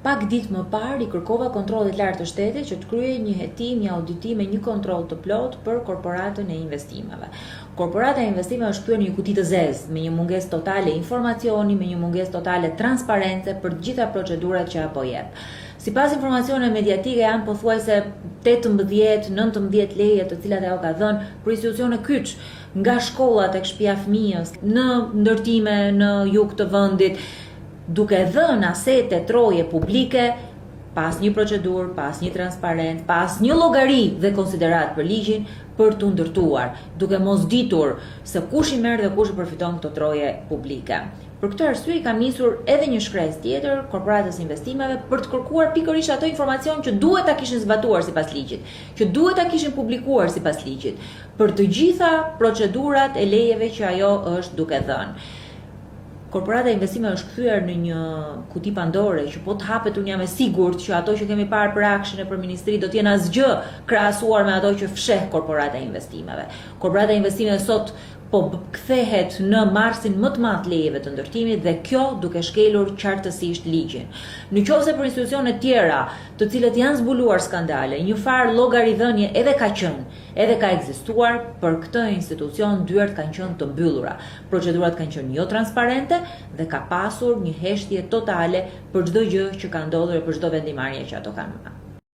Pak ditë më parë i kërkova kontrollit lartë të shtetit që të kryej një hetim, një auditim e një kontroll të plot për korporatën e investimeve. Korporata e investimeve është kthyer në një kuti të zezë, me një mungesë totale informacioni, me një mungesë totale transparence për të gjitha procedurat që apo jep. Sipas informacioneve mediatike janë pothuajse 18-19 leje të cilat ajo ka dhënë për institucione kyç, nga shkolla tek shtëpia e fëmijës, në ndërtime në jug të vendit, duke dhënë asete troje publike pas një procedurë, pas një transparent, pas një llogari dhe konsiderat për ligjin për të ndërtuar, duke mos ditur se kush i merr dhe kush i përfiton këto troje publike. Për këtë arsye kam nisur edhe një shkresë tjetër korporatës investimeve për të kërkuar pikërisht ato informacion që duhet ta kishin zbatuar sipas ligjit, që duhet ta kishin publikuar sipas ligjit, për të gjitha procedurat e lejeve që ajo është duke dhënë. Korporata e investimeve është kthyer në një kuti pandore që po të hapet unë jam e sigurt që ato që kemi parë për akshin e për ministri do të jenë asgjë krahasuar me ato që fsheh korporata e investimeve. Korporata e investimeve sot po kthehet në marsin më të madh lejeve të ndërtimit dhe kjo duke shkelur qartësisht ligjin. Nëse për institucione tjera, të cilët janë zbuluar skandale, një farë llogaridhënie edhe ka qenë, edhe ka ekzistuar, për këtë institucion dyert kanë qenë të mbyllura. Procedurat kanë qenë jo transparente dhe ka pasur një heshtje totale për çdo gjë që ka ndodhur e për çdo vendimarrje që ato kanë